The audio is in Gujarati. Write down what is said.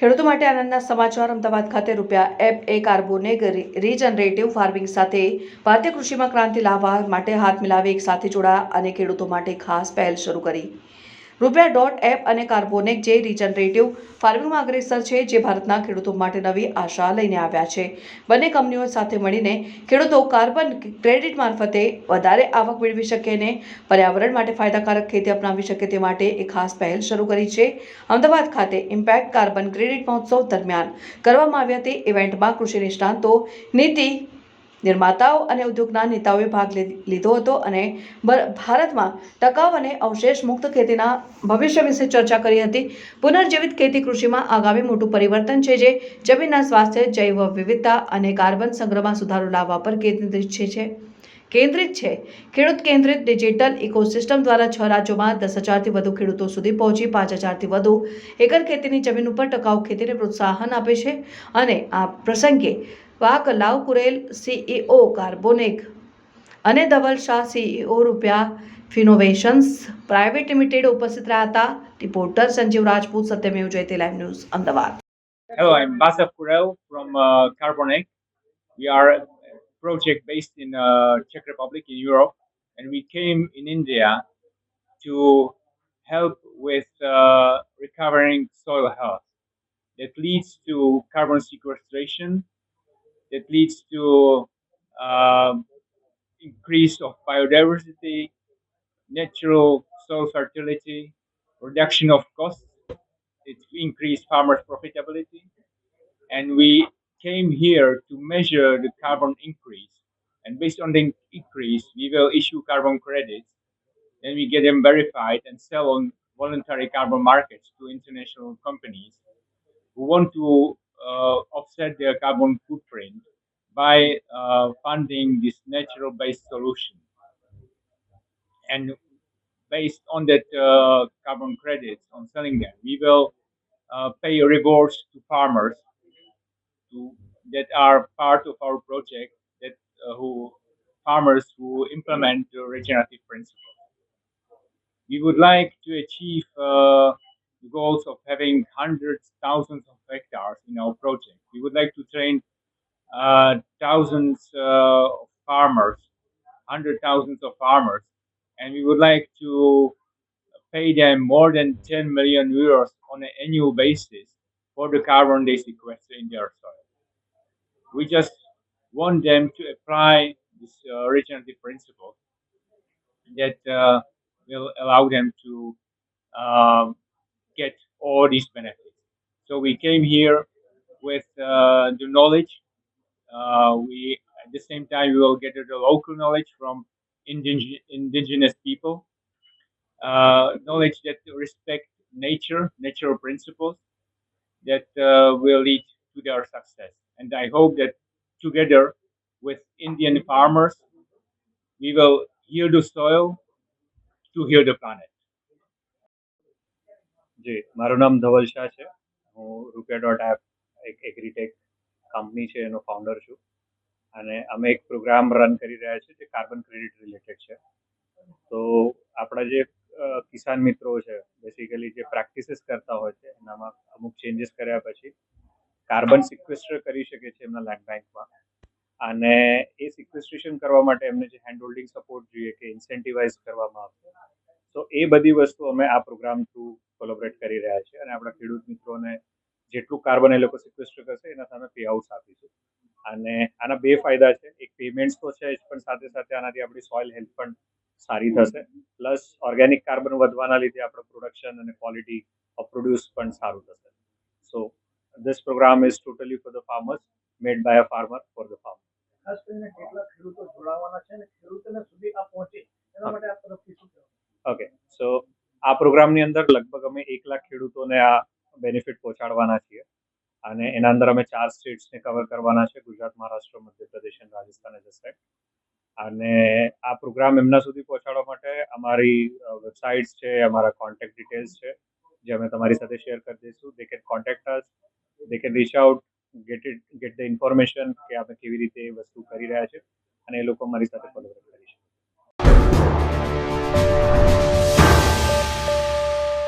ખેડૂતો માટે આનંદના સમાચાર અમદાવાદ ખાતે રૂપિયા એપ એ કાર્બોનેગ રીજનરેટિવ ફાર્મિંગ સાથે ભારતીય કૃષિમાં ક્રાંતિ લાવવા માટે હાથ મિલાવી એક સાથે જોડાયા અને ખેડૂતો માટે ખાસ પહેલ શરૂ કરી. રૂપિયા ડોટ એપ અને કાર્બોનેગ જે રીજનરેટિવ ફાર્મિંગમાં અગ્રેસર છે, જે ભારતના ખેડૂતો માટે નવી આશા લઈને આવ્યા છે. બંને કંપનીઓ સાથે મળીને ખેડૂતો કાર્બન ક્રેડિટ મારફતે વધારે આવક મેળવી શકે અને પર્યાવરણ માટે ફાયદાકારક ખેતી અપનાવી શકે તે માટે એક ખાસ પહેલ શરૂ કરી છે. અમદાવાદ ખાતે ઇમ્પેક્ટ કાર્બન ક્રેડિટ મહોત્સવ દરમિયાન કરવામાં આવી હતી. ઇવેન્ટમાં કૃષિ નિષ્ણાંતો, નીતિ નિર્માતાઓ અને ઉદ્યોગના નેતાઓએ ભાગ લીધો હતો અને ભારતમાં ટકાઉ અને અવશેષ મુક્ત ખેતીના ભવિષ્ય વિશે ચર્ચા કરી હતી. પુનર્જીવિત ખેતી કૃષિમાં આગામી મોટું પરિવર્તન છે, જે જમીનના સ્વાસ્થ્ય, જૈવ વિવિધતા અને કાર્બન સંગ્રહમાં સુધારો લાવવા પર કેન્દ્રિત છે. ખેડૂત કેન્દ્રિત ડિજિટલ ઇકોસિસ્ટમ દ્વારા 6 રાજ્યોમાં 10,000થી વધુ ખેડૂતો સુધી પહોંચી 5,000થી વધુ એકર ખેતીની જમીન ઉપર ટકાઉ ખેતીને પ્રોત્સાહન આપે છે. અને આ પ્રસંગે વાકલાવ કુરેલ, સીઈઓ કાર્બોનેગ, અને ધવલ શાહ, સીઈઓ રૂપિયા ફિનોવેશન્સ પ્રાઇવેટ લિમિટેડ ઉપસ્થિત રહ્યા હતા. Reporter Sanjeev Rajput, Satyamev Jayate, live news, Ahmedabad. Hello, I'm Vasav Kurel from Carbonec. We are a project based in Czech Republic in Europe, and we came in India to help with recovering soil health. That leads to carbon sequestration. That leads to increase of biodiversity, natural soil fertility, reduction of costs. It increased farmers' profitability. And we came here to measure the carbon increase. And based on the increase, we will issue carbon credits. Then we get them verified and sell on voluntary carbon markets to international companies who want to offset their carbon footprint by funding this natural-based solution. And based on that carbon credits, on selling them, we will pay rewards to farmers that are part of our project, that farmers who implement the regenerative principle. We would like to achieve the goals of having hundreds, thousands of hectares in our project. We would like to train thousands of farmers, thousands of farmers, and we would like to pay them more than 10 million euros on an annual basis for the carbon they sequester in their soil. We just want them to apply this regenerative principle that will allow them to get all these benefits. So we came here with the knowledge. We at the same time we will get the local knowledge from indigenous people, knowledge that respect nature, natural principles that will lead to their success. And I hope that together with Indian farmers, we will heal the soil to heal the planet. જી, મારું નામ ધવલ શાહ છે. હું રૂપિયા ડોટ એપ એક એગ્રીટેક કંપની છે એનો ફાઉન્ડર છું, અને અમે એક પ્રોગ્રામ રન કરી રહ્યા છીએ જે કાર્બન ક્રેડિટ રિલેટેડ છે. તો આપણા જે કિસાન મિત્રો છે, બેસિકલી જે પ્રેક્ટિસીસ કરતા હોય છે એનામાં અમુક ચેન્જીસ કર્યા પછી કાર્બન સિક્વેસ્ટર કરી શકે છે એમના લેન્ડ બેંકમાં, અને એ સિક્વેસ્ટ્રેશન કરવા માટે એમને જે હેન્ડ હોલ્ડિંગ સપોર્ટ જોઈએ કે ઇન્સેન્ટિવાઇઝ કરવામાં આવશે. તો એ બધી વસ્તુ અમે આ પ્રોગ્રામ થ્રુ કોલેબોરેટ કરી રહ્યા છીએ, અને આપણા ખેડૂત મિત્રોને જેટલું કાર્બન એ લોકો સિક્વેસ્ટર કરશે એના સામે પે આઉટ્સ આપીશું. અને આના બે ફાયદા છે. એક પેમેન્ટ્સ તો છે જ, પણ સાથે સાથે આનાથી આપણી સોઇલ હેલ્થ પણ સારી થશે, પ્લસ ઓર્ગેનિક કાર્બન વધવાના લીધે આપણું પ્રોડક્શન અને ક્વોલિટી ઓફ પ્રોડ્યુસ પણ સારું થશે. So this program is totally for the farmers, made by a farmer for the farmer. ખાસ કરીને કેટલા ખેડૂતો જોડાવાના છે અને ખેડૂતોને સુધી આ પહોંચે એના માટે આ તરફથી શું કહેવાય? ઓકે, સો આ પ્રોગ્રામની અંદર લગભગ અમે 1 લાખ ખેડૂતોને આ બેનિફિટ પહોંચાડવાના છીએ, અને એના અંદર અમે 4 સ્ટેટ્સને કવર કરવાના છે: ગુજરાત, મહારાષ્ટ્ર, મધ્યપ્રદેશ અને રાજસ્થાન એઝ અ સ્ટેટ. અને આ પ્રોગ્રામ એમના સુધી પહોંચાડવા માટે અમારી વેબસાઇટ્સ છે, અમારા કોન્ટેક્ટ ડિટેલ્સ છે, જે અમે તમારી સાથે શેર કરી દઈશું. They can contact us, they can rich out, get the information કે આપણે કેવી રીતે એ વસ્તુ કરી રહ્યા છે, અને એ લોકો અમારી સાથે કોલેબોરેટ કરી શકે.